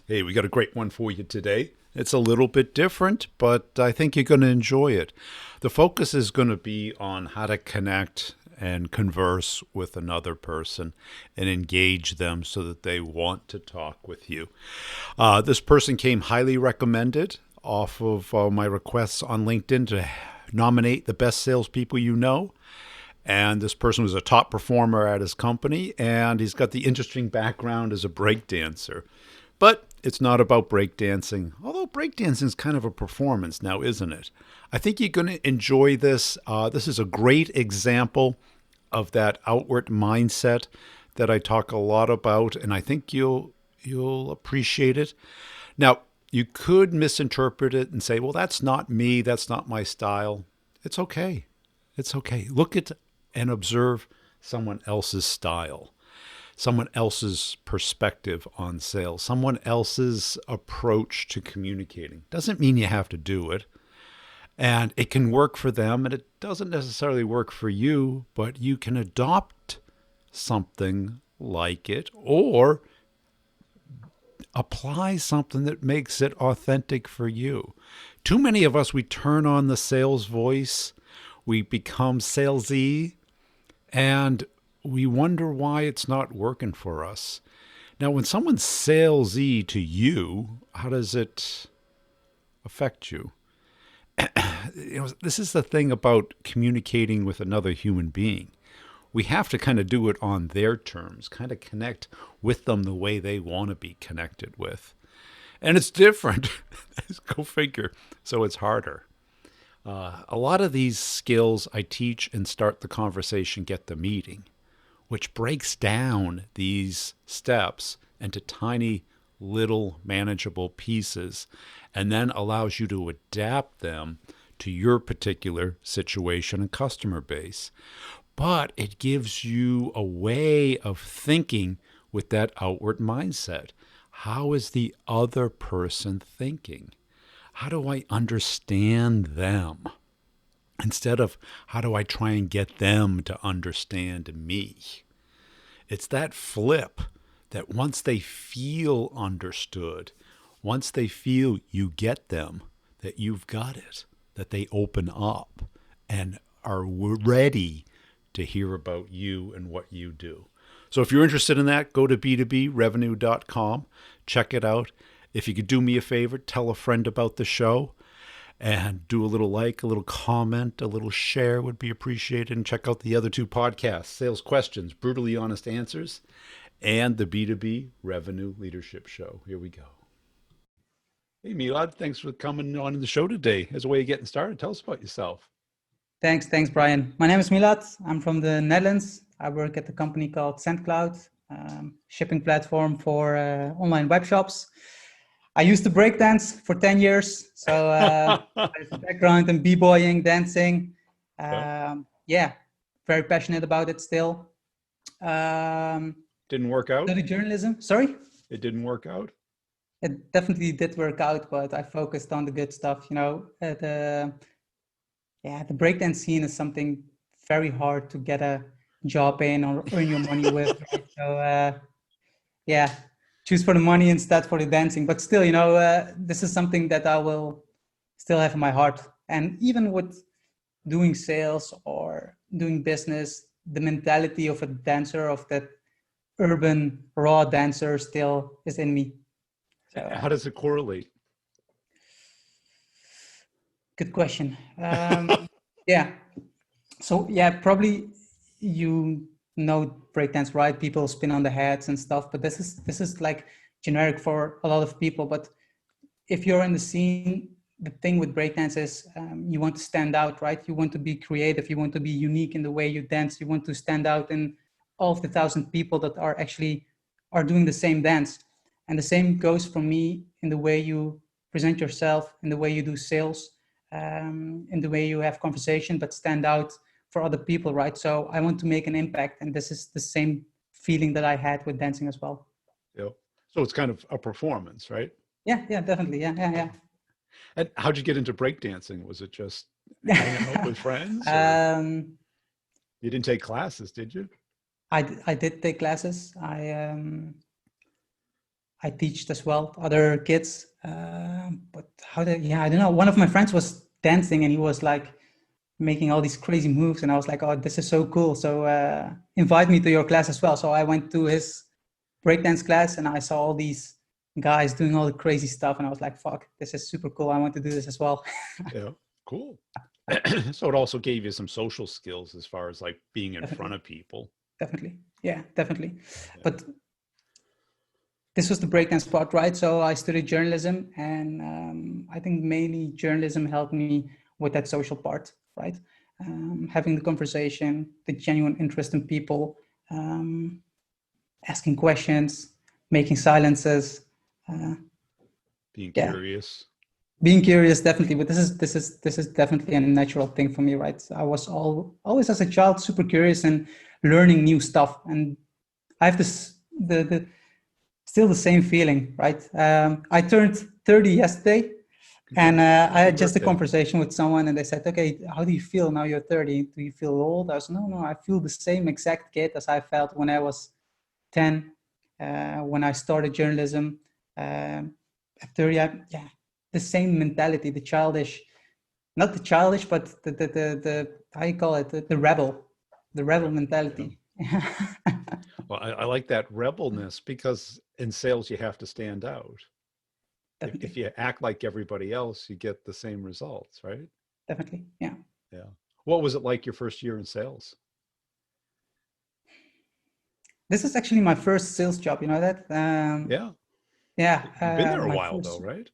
Hey, we got a great one for you today. It's a little bit different, but I think you're going to enjoy it. The focus is going to be on how to connect and converse with another person and engage them so that they want to talk with you. This person came highly recommended off of my requests on LinkedIn to nominate the best salespeople you know. And this person was a top performer at his company, and he's got the interesting background as a breakdancer. But it's not about breakdancing, although breakdancing is kind of a performance now, isn't it? I think you're going to enjoy this. This is a great example of that outward mindset that I talk a lot about, and I think you'll appreciate it. Now, you could misinterpret it and say, "Well, that's not me. That's not my style." It's okay. It's okay. Look at and observe someone else's style, someone else's perspective on sales, someone else's approach to communicating. Doesn't mean you have to do it. And it can work for them, and it doesn't necessarily work for you, but you can adopt something like it or apply something that makes it authentic for you. Too many of us, we turn on the sales voice, we become salesy, and we wonder why it's not working for us. Now, when someone's salesy to you, how does it affect you? This is the thing about communicating with another human being. We have to kind of do it on their terms, kind of connect with them the way they want to be connected with. And it's different. Go figure. So it's harder. A lot of these skills I teach and start the conversation, get the meeting, which breaks down these steps into tiny little manageable pieces and then allows you to adapt them to your particular situation and customer base. But it gives you a way of thinking with that outward mindset. How is the other person thinking? How do I understand them? Instead of how do I try and get them to understand me? It's that flip that once they feel understood, once they feel you get them, that you've got it, that they open up and are ready to hear about you and what you do. So if you're interested in that, go to b2brevenue.com, check it out. If you could do me a favor, tell a friend about the show and do a little like, a little comment, a little share would be appreciated. And check out the other two podcasts, Sales Questions, Brutally Honest Answers, and the B2B Revenue Leadership Show. Here we go. Hey, Milad, thanks for coming on the show today. As a way of getting started, tell us about yourself. Thanks, Brian. My name is Milad. I'm from the Netherlands. I work at a company called SendCloud, shipping platform for online web shops. I used to breakdance for 10 years. So I have a background in b-boying, dancing. Yeah, very passionate about it still. Didn't work out? Studied journalism. Sorry? It didn't work out? It definitely did work out, but I focused on the good stuff. The breakdance scene is something very hard to get a job in or earn your money with. Right? So choose for the money instead for the dancing. But still, this is something that I will still have in my heart. And even with doing sales or doing business, the mentality of a dancer, of that urban raw dancer, still is in me. So, how does it correlate? Good question. Probably you know breakdance, right? People spin on the heads and stuff, but this is like generic for a lot of people. But if you're in the scene, the thing with breakdance is you want to stand out, right? You want to be creative. You want to be unique in the way you dance. You want to stand out in all of the 1,000 people that are doing the same dance. And the same goes for me in the way you present yourself, in the way you do sales, in the way you have conversation, but stand out for other people, right? So I want to make an impact, and this is the same feeling that I had with dancing as well. Yeah. So it's kind of a performance, right? Yeah, definitely. Yeah. And how'd you get into breakdancing? Was it just hanging out with friends? You didn't take classes, did you? I did take classes. I teach as well other kids. But I don't know. One of my friends was dancing and he was like making all these crazy moves, and I was like, oh, this is so cool. So invite me to your class as well. So I went to his breakdance class and I saw all these guys doing all the crazy stuff, and I was like, fuck, this is super cool. I want to do this as well. Yeah, cool. So it also gave you some social skills as far as like being in front Definitely, of people. definitely, yeah, definitely. Yeah. But this was the breakdance part, right? So I studied journalism, and I think mainly journalism helped me with that social part, right? Having the conversation, the genuine interest in people, um, asking questions, making silences. Uh, Being yeah, curious. being curious, definitely. But this is definitely a natural thing for me, right? I was always as a child super curious and learning new stuff, and I have this the still the same feeling, right? I turned 30 yesterday, and Congrats. I Happy had just a birthday. conversation with someone, and they said, "Okay, how do you feel now you're 30? Do you feel old?" I said, "No, I feel the same exact kid as I felt when I was 10, when I started journalism. At 30, yeah, the same mentality, the childish, not the childish, but the how you call it, the rebel Right. Yeah. mentality." Well, I like that rebelness because in sales you have to stand out. If Definitely, you act like everybody else, you get the same results, right? definitely, yeah. Yeah. What was it like your first year in sales? This is actually my first sales job. You know that? Yeah. Yeah, You've been there a my while though, first. right?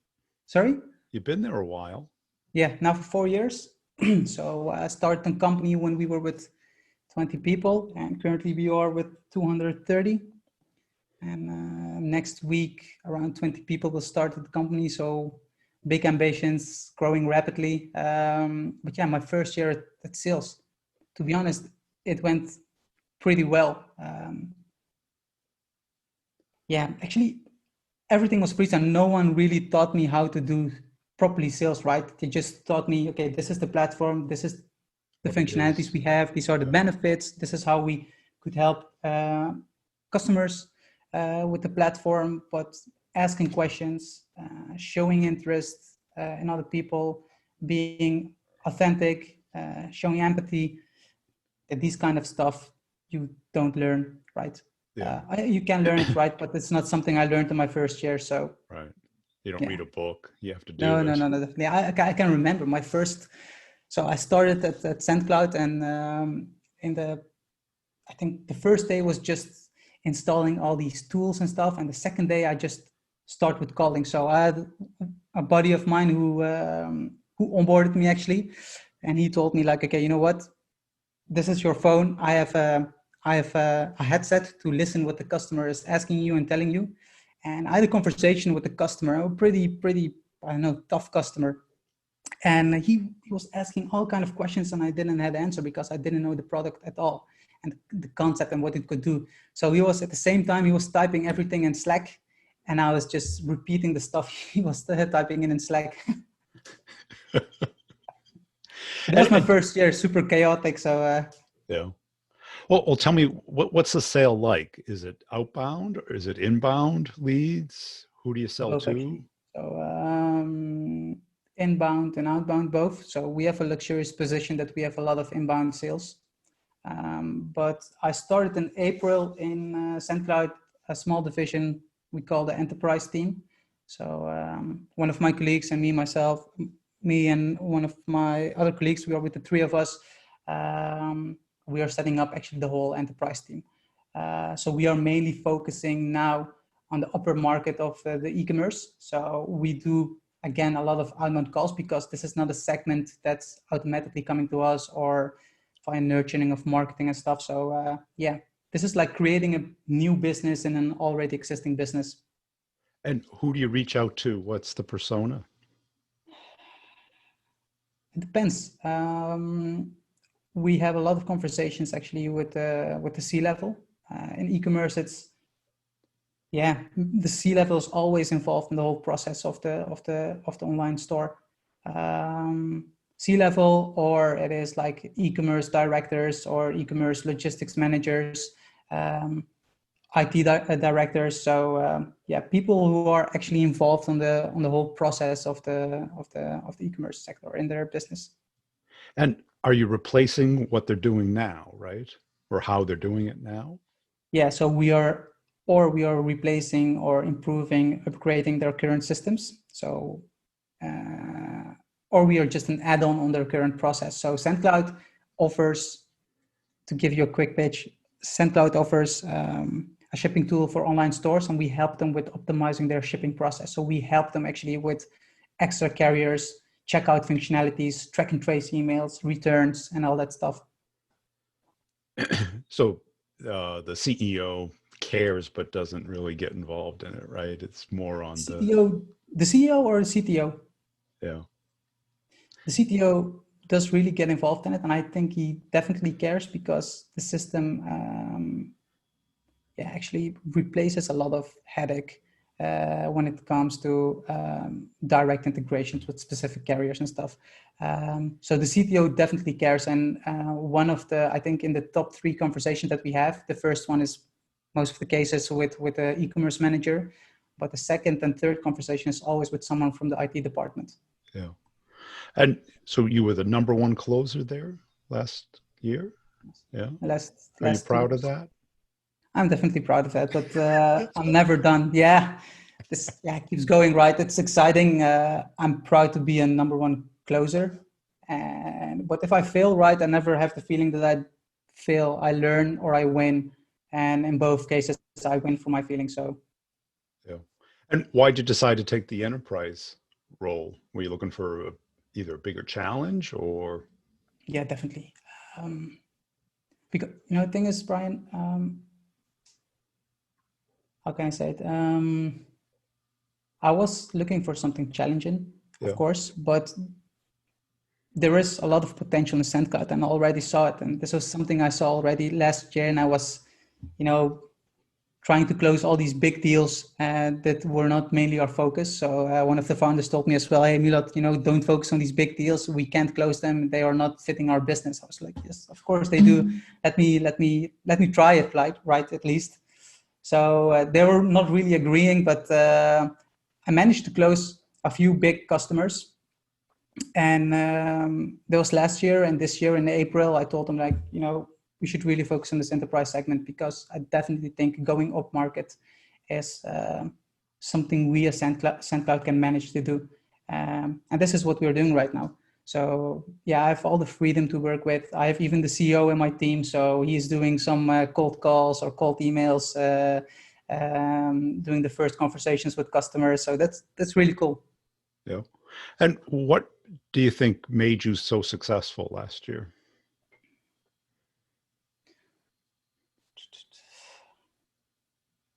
Sorry. You've been there a while. Yeah, now for 4 years. So I started a company when we were with 20 people, and currently we are with 230. And next week, around 20 people will start at the company. So big ambitions, growing rapidly. But yeah, my first year at sales, to be honest, it went pretty well. Yeah, actually, everything was free, and no one really taught me how to do properly sales, right? They just taught me, okay, this is the platform, this is the What it functionalities is. we have, these are the Yeah. benefits, this is how we could help customers with the platform. But asking questions, showing interest in other people, being authentic, showing empathy, these kind of stuff you don't learn, right? Yeah. You can learn it, right? But it's not something I learned in my first year. So Right. You don't yeah, read a book. You have to no, do no, it. no, no. Definitely. I can remember my first. So I started at SendCloud, and in the I think the first day was just installing all these tools and stuff, and the second day I just start with calling. So I had a buddy of mine who onboarded me actually, and he told me like, okay, you know what? This is your phone. I have a headset to listen what the customer is asking you and telling you. And I had a conversation with the customer, a pretty, I don't know, tough customer. And he was asking all kind of questions, and I didn't have the answer because I didn't know the product at all and the concept and what it could do. So he was at the same time, he was typing everything in Slack, and I was just repeating the stuff he was typing in Slack. But that was my And first year, super chaotic. So yeah. Well, tell me what's the sale like? Is it outbound or is it inbound leads? Who do you sell both to? actually. So inbound and outbound both. So we have a luxurious position that we have a lot of inbound sales. But I started in April in SendCloud, a small division we call the enterprise team. So one of my colleagues and me and one of my other colleagues, we are with the three of us. We are setting up actually the whole enterprise team. So we are mainly focusing now on the upper market of the e-commerce. So we do again a lot of outbound calls because this is not a segment that's automatically coming to us or fine nurturing of marketing and stuff. So yeah, this is like creating a new business in an already existing business. And who do you reach out to? What's the persona? It depends. We have a lot of conversations actually with the C-level. In e-commerce, it's yeah, the C-level is always involved in the whole process of the online store. C-level, or it is like e-commerce directors or e-commerce logistics managers. Um, IT directors. So yeah, people who are actually involved on the whole process of the e-commerce sector in their business. And are you replacing what they're doing now, right? Or how they're doing it now? Yeah, so we are replacing or improving, upgrading their current systems. So or we are just an add-on on their current process. So SendCloud offers, to give you a quick pitch, SendCloud offers a shipping tool for online stores, and we help them with optimizing their shipping process. So we help them actually with extra carriers, checkout functionalities, track and trace emails, returns, and all that stuff. So the CEO cares but doesn't really get involved in it, right? It's more on The CEO or the CTO? yeah. The CTO does really get involved in it, and I think he definitely cares because the system actually replaces a lot of headache when it comes to direct integrations with specific carriers and stuff. So the CTO definitely cares, and one of the, I think in the top 3 conversations that we have, the first one is most of the cases with the e-commerce manager, but the second and third conversation is always with someone from the IT department. Yeah. And so you were the number 1 closer there last year? Yeah. Are you proud of that? I'm definitely proud of that, but I'm never done. Yeah, this keeps going, right? It's exciting. I'm proud to be a number 1 closer. But if I fail, right, I never have the feeling that I fail. I learn or I win. And in both cases, I win for my feelings. So. Yeah. And why did you decide to take the enterprise role? Were you looking for either a bigger challenge or? Yeah, definitely. Because, the thing is, Brian, how can I say it? I was looking for something challenging, of course, but there is a lot of potential in SendCloud, and I already saw it. And this was something I saw already last year, and I was, trying to close all these big deals that were not mainly our focus. So one of the founders told me as well, "Hey, Milot, don't focus on these big deals. We can't close them. They are not fitting our business." I was like, "Yes, of course they do. Let me try it, right, at least." So they were not really agreeing, but I managed to close a few big customers. And that was last year, and this year in April, I told them, like, we should really focus on this enterprise segment, because I definitely think going up market is something we as SendCloud can manage to do. And this is what we're doing right now. So yeah, I have all the freedom to work with. I have even the CEO in my team, so he's doing some cold calls or cold emails, doing the first conversations with customers. So that's really cool. Yeah. And what do you think made you so successful last year?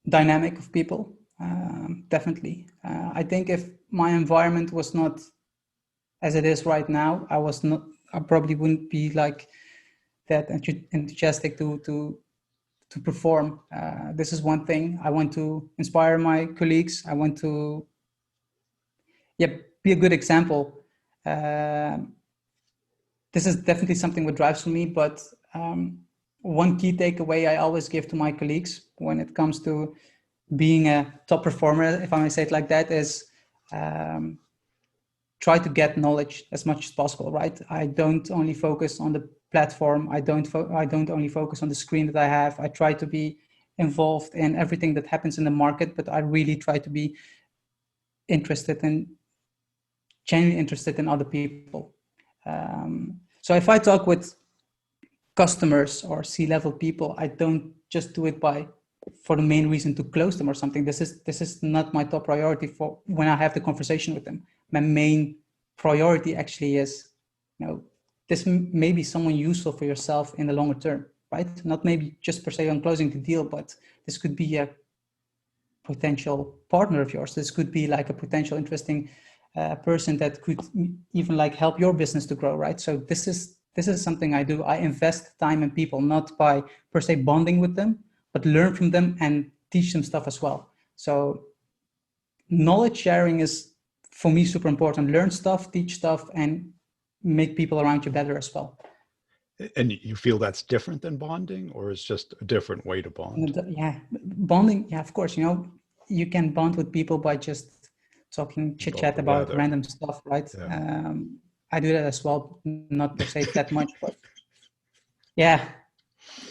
Dynamic of people, definitely. I think if my environment was not as it is right now, I probably wouldn't be like that enthusiastic to perform. This is one thing. I want to inspire my colleagues. I want to be a good example. This is definitely something that drives for me, but one key takeaway I always give to my colleagues when it comes to being a top performer, if I may say it like that, is try to get knowledge as much as possible, right? I don't only focus on the platform. I don't only focus on the screen that I have. I try to be involved in everything that happens in the market, but I really try to be genuinely interested in other people. So if I talk with customers or C-level people, I don't just do it for the main reason to close them or something. This is not my top priority for when I have the conversation with them. My main priority actually is, this may be someone useful for yourself in the longer term, right? Not maybe just per se on closing the deal, but this could be a potential partner of yours. This could be like a potential interesting person that could even like help your business to grow, right? So this is something I do. I invest time in people, not by per se bonding with them, but learn from them and teach them stuff as well. So knowledge sharing is, for me, super important. Learn stuff, teach stuff, and make people around you better as well. And you feel that's different than bonding, or it's just a different way to bond? Yeah, bonding. Yeah, of course. You can bond with people by just talking chit About chat the about weather. random stuff, right? Yeah. I do that as well, not per se that much, but yeah,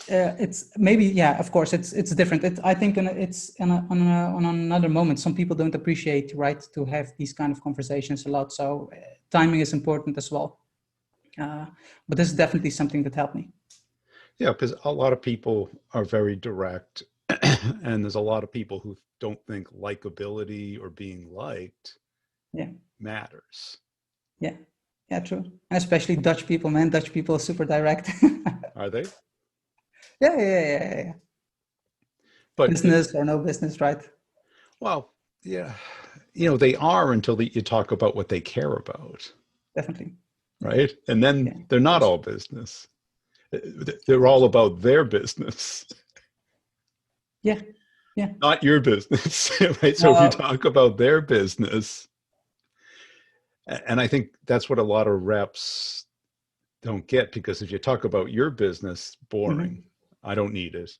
it's maybe, yeah, of course it's different. I think it's on another moment. Some people don't appreciate, right, to have these kind of conversations a lot. So timing is important as well. But this is definitely something that helped me. Yeah, because a lot of people are very direct, and there's a lot of people who don't think likability or being liked Yeah, matters. yeah, yeah, true. And especially Dutch people, man. Dutch people are super direct. Are they? Yeah, yeah, yeah, yeah, yeah. But Business or no business, right? well, yeah, they are until you talk about what they care about, Definitely. Yeah, right? And then yeah, they're of not course, all business. of They're all course. about their business, Yeah, yeah. not your business, right? So if you No, talk about their business, and I think that's what a lot of reps don't get, because if you talk about your business, boring. mhm. I don't need it.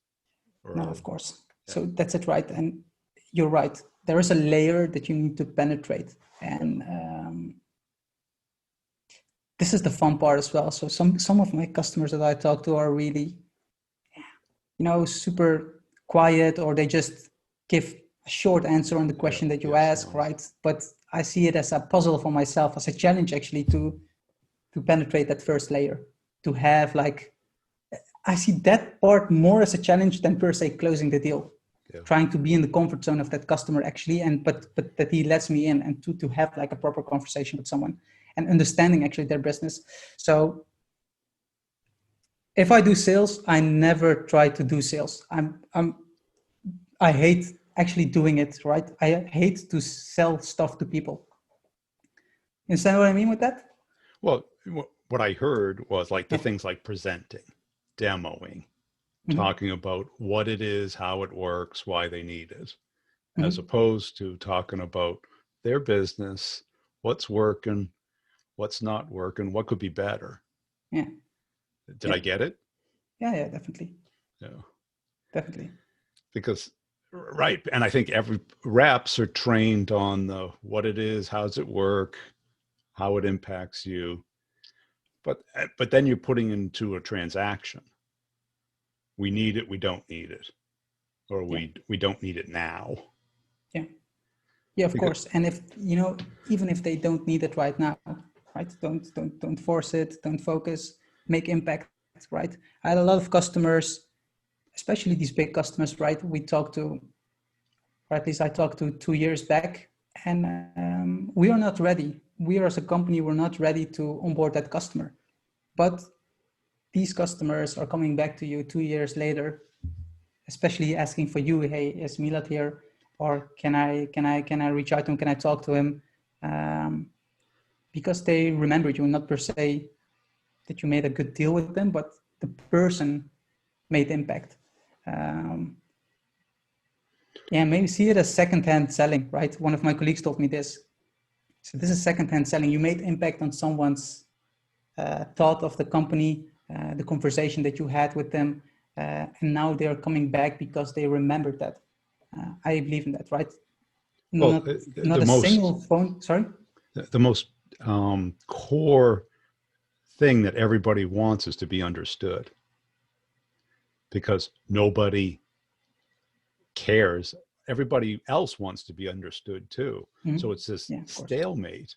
No, Or of course. yeah, So that's it, right? And you're right. There is a layer that you need to penetrate, yeah, and this is the fun part as well. So some of my customers that I talk to are really, super quiet, or they just give a short answer on the yeah, question that you yes, ask, no. right? But I see it as a puzzle for myself, as a challenge actually to penetrate that first layer, to have like, I see that part more as a challenge than per se closing the deal. Yeah. Trying to be in the comfort zone of that customer actually, and but that he lets me in, and to have like a proper conversation with someone and understanding actually their business. So if I do sales, I never try to do sales. I hate actually doing it, right? I hate to sell stuff to people. You understand what I mean with that? Well, what I heard was like the Yeah. things like presenting, demoing, Mm-hmm. talking about what it is, how it works, why they need it, as Mm-hmm. opposed to talking about their business, what's working, what's not working, what could be better. Yeah. Did Yeah. I get it? Yeah. Yeah. Definitely. Yeah. Definitely. Because right, and I think every reps are trained on the what it is, how's it work, how it impacts you. But then you're putting into a transaction. We need it, we don't need it, or Yeah. we don't need it now. Yeah. Yeah. Of Because course. And if even if they don't need it right now, right? Don't force it. Don't focus. Make impact. Right. I had a lot of customers, especially these big customers. Right. We talked to, or at least I talked to 2 years back, and we are not ready. We are as a company, we're not ready to onboard that customer. But these customers are coming back to you 2 years later, especially asking for you, hey, is Milad here? Or can I reach out to him? Can I talk to him? Um, because they remember you, not per se that you made a good deal with them, but the person made impact. Um, yeah, maybe see it as secondhand selling, right? One of my colleagues told me this. So this is secondhand selling. You made impact on someone's thought of the company, the conversation that you had with them, and now they are coming back because they remembered that. I believe in that, right? well, Not the not a most single phone. Sorry. the most core thing that everybody wants is to be understood, because nobody cares. Everybody else wants to be understood too. So Mm-hmm. it's this Yeah, of course. stalemate.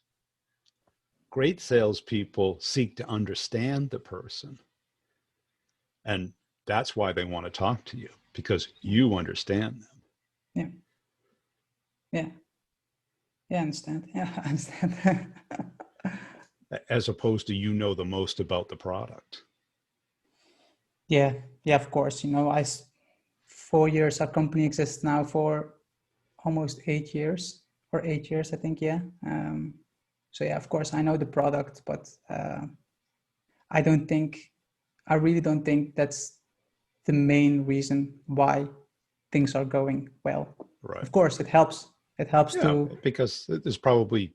Great salespeople seek to understand the person, and that's why they want to talk to you, because Yeah, you understand them, yeah, yeah, yeah. I understand. Yeah, I understand. as opposed to the most about the product. Yeah, yeah. Of course. 4 years. Our company exists now for almost 8 years, or 8 years, I think. Yeah. So yeah, of course, I know the product, but I don't think, I really don't think that's the main reason why things are going well. Right. Of course, it helps. It helps Yeah, to, because there's probably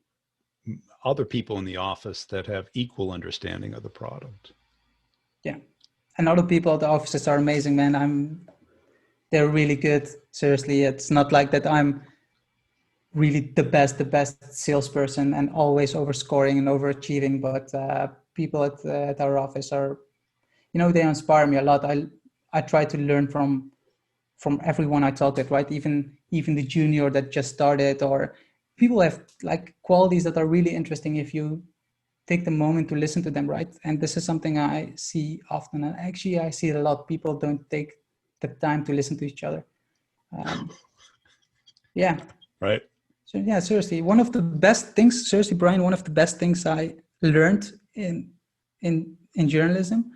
other people in the office that have equal understanding of the product. yeah, And other people at the offices are amazing, man. They're really good. Seriously, it's not like that I'm really the best salesperson and always overscoring and overachieving. But people at our office are, they inspire me a lot. I try to learn from everyone I talk with, right? Even the junior that just started, or people have like qualities that are really interesting if you take the moment to listen to them, right? And this is something I see often. And actually, I see it a lot. People don't take the time to listen to each other. Yeah. Right. So yeah, seriously, one of the best things, seriously, Brian, one of the best things I learned in journalism,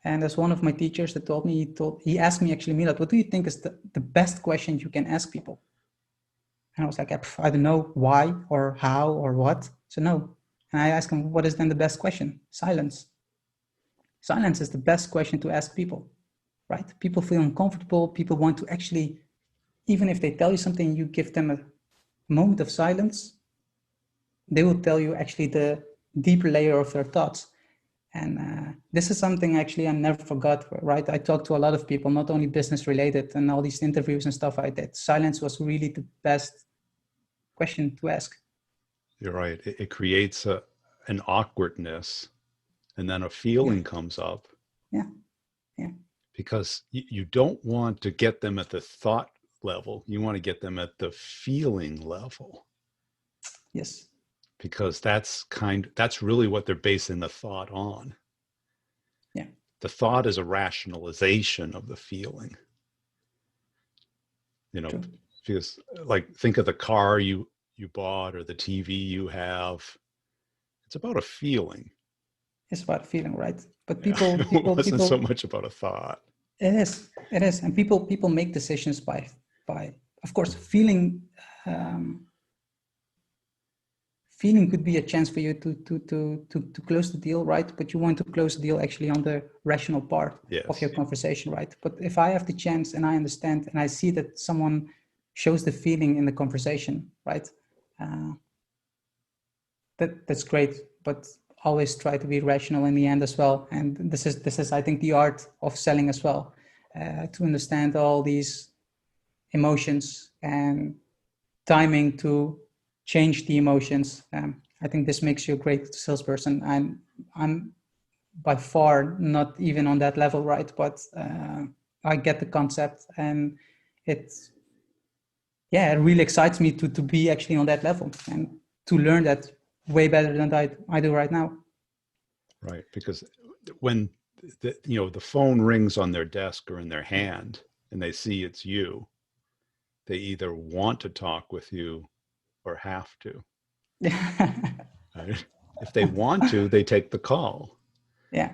and as one of my teachers that told me, he asked me actually, Milad, what do you think is the best question you can ask people? And I was like, I don't know why or how or what. So no. And I asked him, what is then the best question? Silence. Silence is the best question to ask people, right? People feel uncomfortable. People want to actually, even if they tell you something, you give them a moment of silence, they will tell you actually the deeper layer of their thoughts. And this is something actually I never forgot, right? I talked to a lot of people, not only business related, and all these interviews and stuff I did. Silence was really the best question to ask. You're right. It creates an awkwardness, and then a Yeah, feeling comes up yeah, yeah. because you don't want to get them at the thought level. You want to get them at the feeling level Yes, because that's really what they're basing the thought on. yeah, The thought is a rationalization of the feeling, you know, true. because like think of the car you bought or the TV you have. It's about a feeling. It's about feeling, right? But Yeah. It wasn't so people, much about a thought. it is, and people make decisions by, of course, feeling. Um, Feeling could be a chance for you to close the deal, right? But you want to close the deal actually on the rational part of your Yes. conversation, right? But if I have the chance and I understand and I see that someone shows the feeling in the conversation, right? Uh, that's great, but always try to be rational in the end as well. And this is I think the art of selling as well, to understand all these emotions and timing to change the emotions. I think this makes you a great salesperson. I'm by far not even on that level, right? But I get the concept, and it's it really excites me to be actually on that level and to learn that way better than I do right now. Right. Because when the phone rings on their desk or in their hand and they see it's you, they either want to talk with you or have to. Right? If they want to, they take the call. Yeah,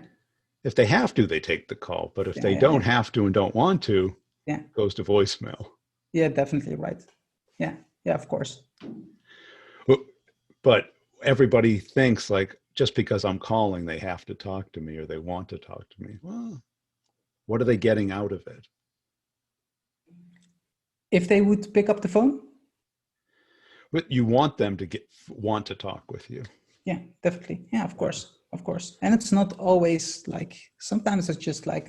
If they have to, they take the call. But if yeah, they yeah, don't yeah, have to and don't want to, yeah, it goes to voicemail. yeah, definitely right. Yeah, yeah, of course. But everybody thinks like just because I'm calling, they have to talk to me or they want to talk to me. Well, what are they getting out of it? If they would pick up the phone, But you want them to want to talk with you. yeah, definitely. Yeah, of Yeah. course, of course. And it's not always like, sometimes it's just like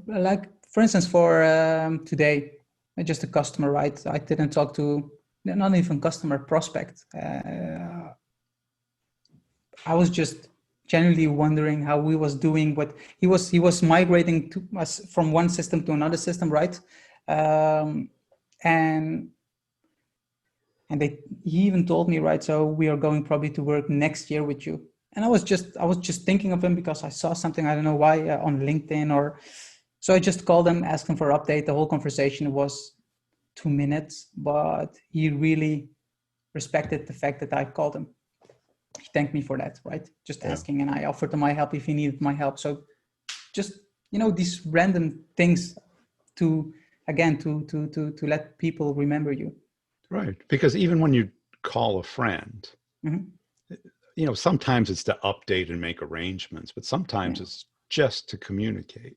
like for instance, for today, just a customer, right? I didn't talk to, not even customer, prospect. I was just genuinely wondering how he was doing. What he was migrating to us from one system to another system, right? Um, and he even told me, right, so we are going probably to work next year with you. And I was just thinking of him because I saw something, I don't know why, on LinkedIn, or so I just called him, asked him for an update. The whole conversation was 2 minutes, but he really respected the fact that I called him. He thanked me for that, right? Just Yeah. asking, and I offered him my help if he needed my help. So just, these random things to, again, to let people remember you. Right. Because even when you call a friend, Mhm. sometimes it's to update and make arrangements, but Yeah, sometimes it's just to communicate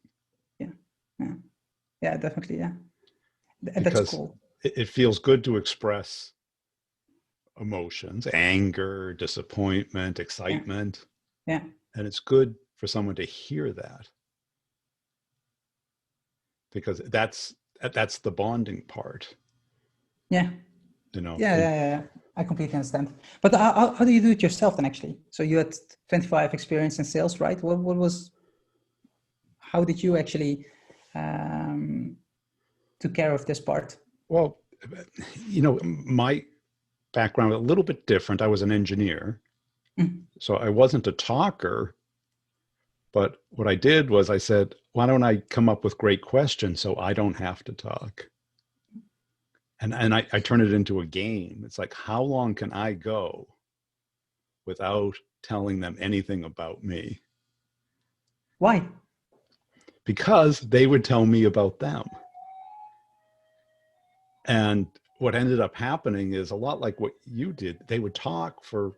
yeah, yeah, yeah, definitely, yeah. That's because cool. it feels good to express emotions, anger, disappointment, Yeah, excitement. yeah, And it's good for someone to hear that, because that's the bonding part, Yeah. you know. Yeah. I completely understand. But how do you do it yourself then, actually? So you had 25 experience in sales, right? How did you actually took care of this part? Well, you know, my background a little bit different. I was an engineer, Mm. so I wasn't a talker. But what I did was I said, why don't I come up with great questions so I don't have to talk? And I turn it into a game. It's like, how long can I go without telling them anything about me? Why? Because they would tell me about them. And what ended up happening is a lot like what you did. They would talk for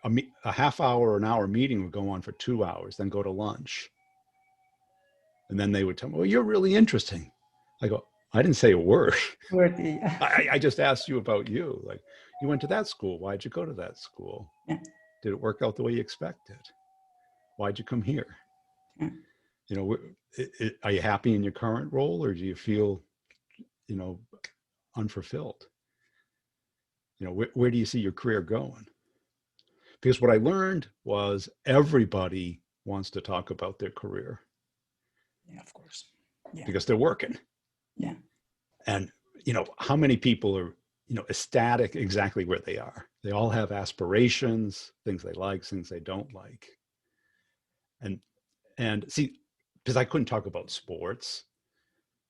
a half hour or an hour meeting would go on for 2 hours, then go to lunch. And then they would tell me, well, you're really interesting. I go, I didn't say a word. Worthy. I just asked you about you. Like, you went to that school. Why'd you go to that school? Yeah. Did it work out the way you expected? Why'd you come here? Yeah. You know, are you happy in your current role, or do you feel, you know, unfulfilled? You know, where do you see your career going? Because what I learned was everybody wants to talk about their career Yeah, of course. Yeah. because they're working. Yeah. And, you know, how many people are, you know, ecstatic exactly where they are? They all have aspirations, things they like, things they don't like. And, and see, because I couldn't talk about sports,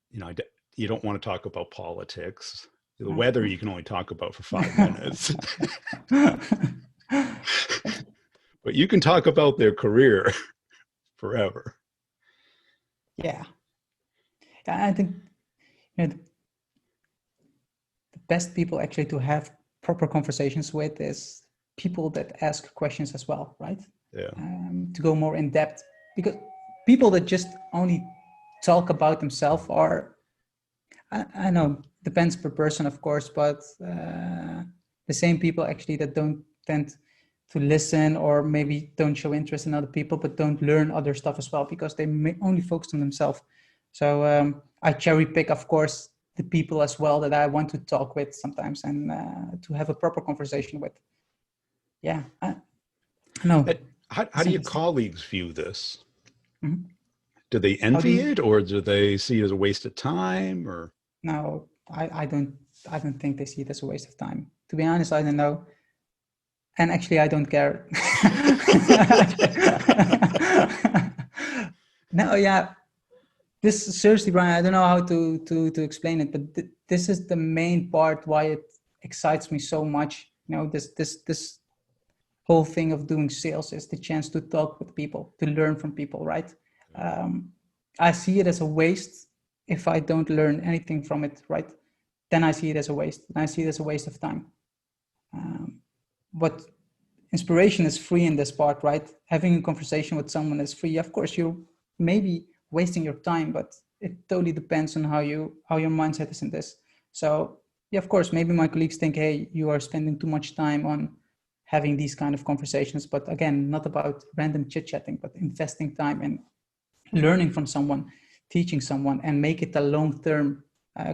you know, you don't want to talk about politics. The weather you can only talk about for 5 minutes. But you can talk about their career forever. Yeah. I think the best people actually to have proper conversations with is people that ask questions as well, right? Yeah. To go more in depth, because people that just only talk about themselves are, I know, depends per person, of course, but the same people actually that don't tend to listen, or maybe don't show interest in other people, but don't learn other stuff as well, because they only focus on themselves. So I cherry pick, of course, the people as well that I want to talk with sometimes, and to have a proper conversation with. Yeah, I know. How It's do your interesting. colleagues view this? Mm-hmm. Do they How do envy you? it, or do they see it as a waste of time? Or No, I don't think they see it as a waste of time. To be honest, I don't know. And actually, I don't care. No, yeah. This seriously, Brian, I don't know how to explain it, but this is the main part why it excites me so much. You know, this whole thing of doing sales is the chance to talk with people, to learn from people, right? Um, I see it as a waste if I don't learn anything from it, right? Then I see it as a waste. And I see it as a waste of time. But inspiration is free in this part, right? Having a conversation with someone is free. Of course, you're maybe wasting your time, but it totally depends on how your mindset is in this. So yeah, of course, maybe my colleagues think, hey, you are spending too much time on having these kind of conversations. But again, not about random chit-chatting, but investing time in learning from someone, teaching someone, and make it a long-term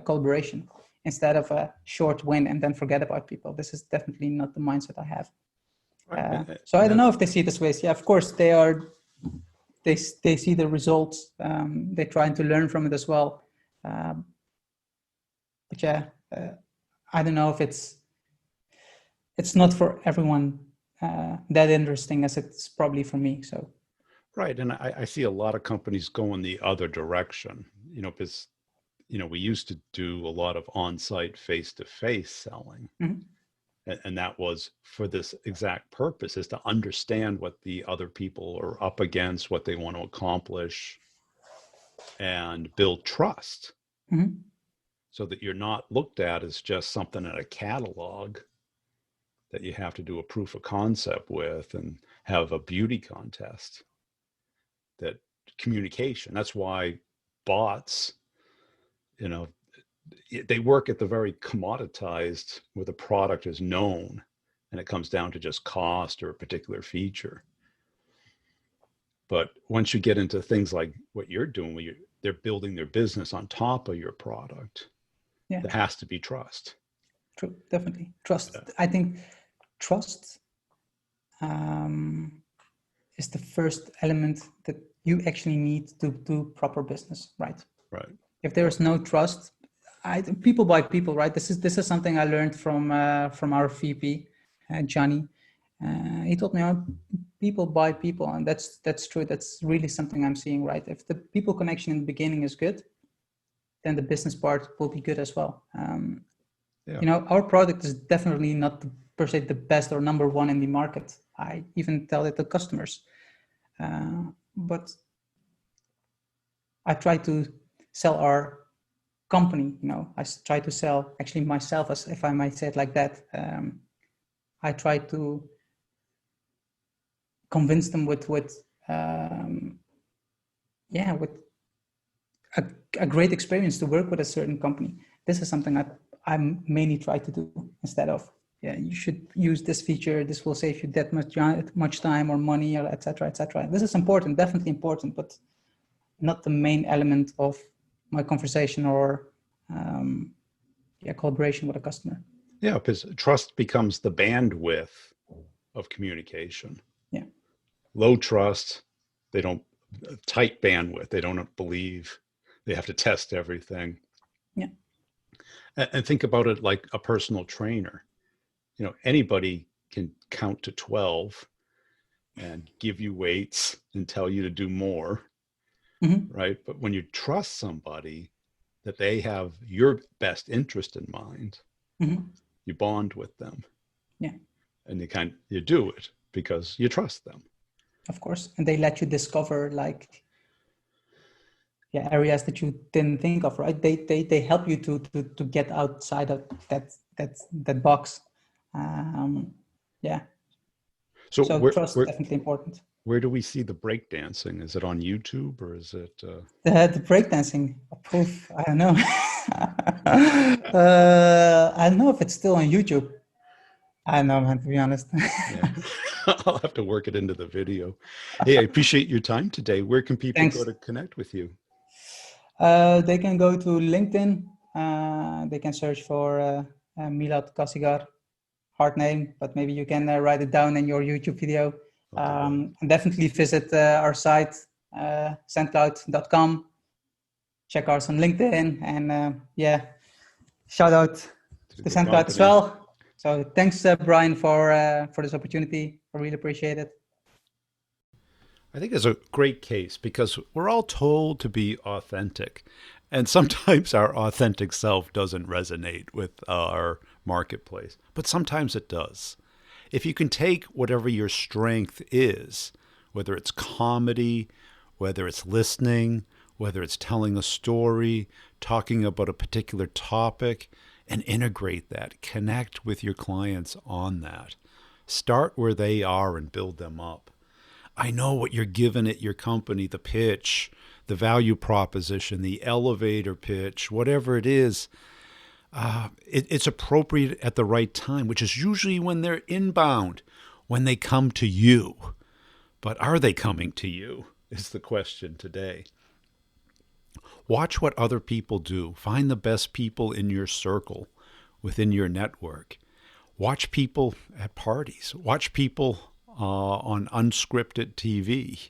collaboration instead of a short win and then forget about people. This is definitely not the mindset I have. So I and don't know that's if they see it this way. Yeah, of course they are. They see the results. They're trying to learn from it as well. Um, but yeah, I don't know if it's not for everyone that interesting as it's probably for me. So right. And I see a lot of companies going the other direction, you know, because, you know, we used to do a lot of on-site face-to-face selling. mm-hmm. And that was for this exact purpose, is to understand what the other people are up against, what they want to accomplish, and build trust, Mm-hmm. so that you're not looked at as just something in a catalog that you have to do a proof of concept with and have a beauty contest. That communication, that's why bots, you know, they work at the very commoditized, where the product is known and it comes down to just cost or a particular feature. But once you get into things like what you're doing, where they're building their business on top of your product, Yeah, there has to be trust. true, definitely. Trust. Yeah. I think trust um, is the first element that you actually need to do proper business, right? Right. If there is no trust, people buy people, right? This is something I learned from our VP, Johnny. He told me, oh, people buy people, and that's true. That's really something I'm seeing, right? If the people connection in the beginning is good, then the business part will be good as well. Yeah. You know, our product is definitely not per se the best or number one in the market. I even tell it to customers, but I try to sell our company. You know, I try to sell actually myself, as if I might say it like that. I try to convince them with yeah, with a great experience to work with a certain company. This is something I mainly try to do instead of, yeah, you should use this feature. This will save you that much time or money, or etc. etc. This is important, definitely important, but not the main element of my conversation or yeah, collaboration with a customer. Yeah, because trust becomes the bandwidth of communication. Yeah. Low trust, they don't, tight bandwidth, they don't believe, they have to test everything. Yeah. And think about it like a personal trainer. You know, anybody can count to 12 and give you weights and tell you to do more, Mm-hmm. right? But when you trust somebody that they have your best interest in mind, Mm-hmm. you bond with them. Yeah. And you do it because you trust them. Of course. And they let you discover, like, yeah, areas that you didn't think of, right? They help you to get outside of that box. Yeah. So So trust definitely important. where do we see the breakdancing? Is it on YouTube or is it? The breakdancing, proof, I don't know. I don't know if it's still on YouTube. I don't know, man, to be honest. Yeah. I'll have to work it into the video. Hey, I appreciate your time today. Where can people Thanks. go to connect with you? They can go to LinkedIn. They can search for Milad Kasigar, hard name, but maybe you can write it down in your YouTube video. And definitely visit our site, sandcloud.com. Check us on LinkedIn, and yeah, shout out to SandCloud as well. So thanks, Brian, for this opportunity. I really appreciate it. I think it's a great case because we're all told to be authentic. And sometimes our authentic self doesn't resonate with our marketplace, but sometimes it does. If you can take whatever your strength is, whether it's comedy, whether it's listening, whether it's telling a story, talking about a particular topic, and integrate that, connect with your clients on that. Start where they are and build them up. I know what you're giving at your company, the pitch, the value proposition, the elevator pitch, whatever it is. It's appropriate at the right time, which is usually when they're inbound, when they come to you. But are they coming to you is the question today. Watch what other people do. Find the best people in your circle, within your network. Watch people at parties. Watch people on unscripted TV.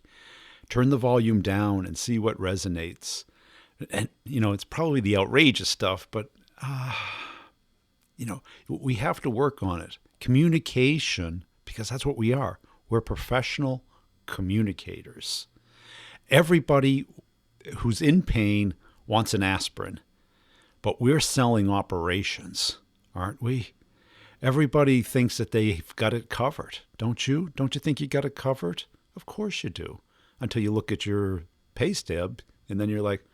Turn the volume down and see what resonates. And, you know, it's probably the outrageous stuff, but, you know, we have to work on it. Communication, because that's what we are. We're professional communicators. Everybody who's in pain wants an aspirin, but we're selling operations, aren't we? Everybody thinks that they've got it covered, don't you? Don't you think you got it covered? Of course you do, until you look at your pay stub and then you're like,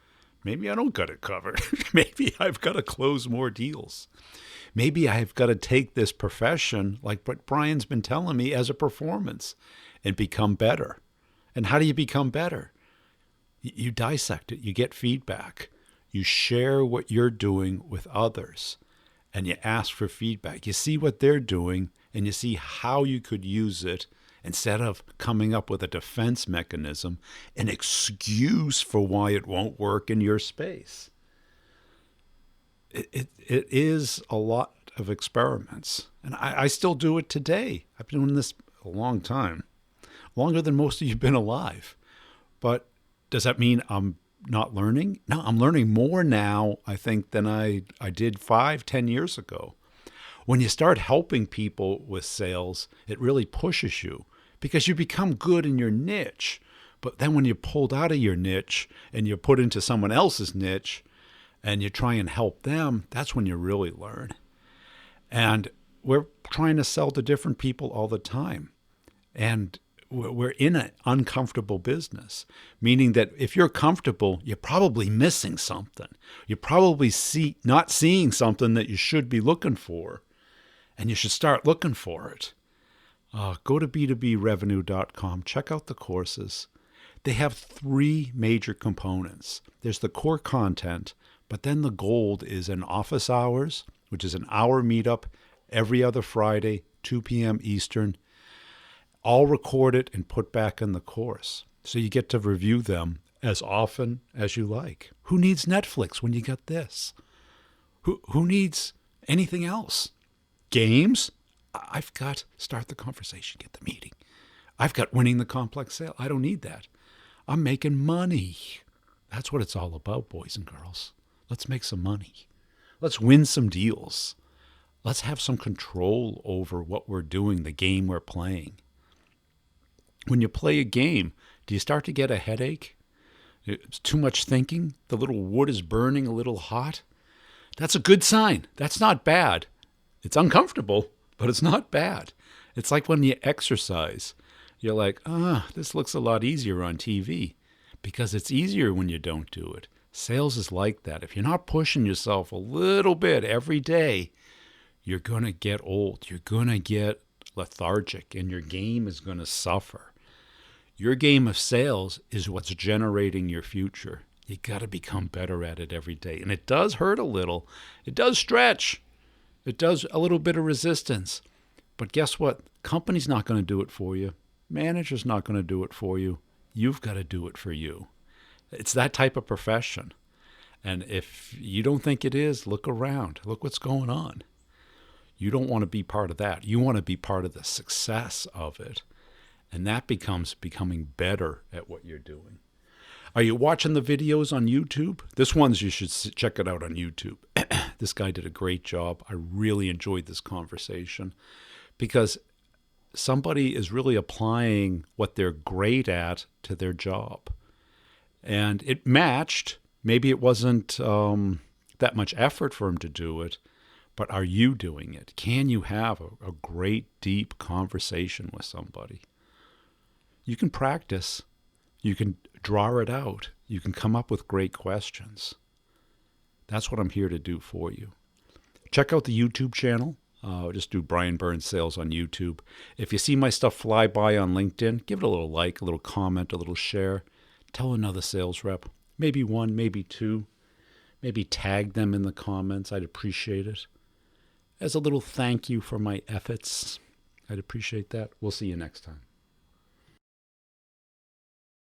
maybe I don't got it covered. Maybe I've got to close more deals. Maybe I've got to take this profession, like what Brian's been telling me, as a performance and become better. And how do you become better? You dissect it. You get feedback. You share what you're doing with others, and you ask for feedback. You see what they're doing, and you see how you could use it instead of coming up with a defense mechanism, an excuse for why it won't work in your space. It is a lot of experiments. And I still do it today. I've been doing this a long time, longer than most of you have been alive. But does that mean I'm not learning? No, I'm learning more now, I think, than I did 5-10 years ago. When you start helping people with sales, it really pushes you because you become good in your niche. But then when you're pulled out of your niche and you're put into someone else's niche and you try and help them, that's when you really learn. And we're trying to sell to different people all the time. And we're in an uncomfortable business, meaning that if you're comfortable, you're probably missing something. You're probably not seeing something that you should be looking for, and you should start looking for it. Go to b2brevenue.com, check out the courses. They have 3 major components. There's the core content, but then the gold is an office hours, which is an hour meetup every other Friday, 2 p.m. Eastern, all recorded and put back in the course. So you get to review them as often as you like. Who needs Netflix when you got this? Who needs anything else? Games? I've got start the conversation, get the meeting. I've got winning the complex sale. I don't need that. I'm making money. That's what it's all about, boys and girls. Let's make some money. Let's win some deals. Let's have some control over what we're doing, the game we're playing. When you play a game, do you start to get a headache? It's too much thinking? The little wood is burning a little hot? That's a good sign. That's not bad. It's uncomfortable, but it's not bad. It's like when you exercise. You're like, this looks a lot easier on TV because it's easier when you don't do it. Sales is like that. If you're not pushing yourself a little bit every day, you're going to get old. You're going to get lethargic, and your game is going to suffer. Your game of sales is what's generating your future. You got to become better at it every day. And it does hurt a little. It does stretch. It does a little bit of resistance. But guess what? Company's not going to do it for you. Manager's not going to do it for you. You've got to do it for you. It's that type of profession. And if you don't think it is, look around. Look what's going on. You don't want to be part of that. You want to be part of the success of it. And that becomes becoming better at what you're doing. Are you watching the videos on YouTube? This one's, you should check it out on YouTube. This guy did a great job. I really enjoyed this conversation because somebody is really applying what they're great at to their job. And it matched. Maybe it wasn't that much effort for him to do it, but are you doing it? Can you have a great, deep conversation with somebody? You can practice. You can draw it out. You can come up with great questions. That's what I'm here to do for you. Check out the YouTube channel. Just do Brian Burns Sales on YouTube. If you see my stuff fly by on LinkedIn, give it a little like, a little comment, a little share. Tell another sales rep, maybe 1, maybe 2. Maybe tag them in the comments. I'd appreciate it. As a little thank you for my efforts, I'd appreciate that. We'll see you next time.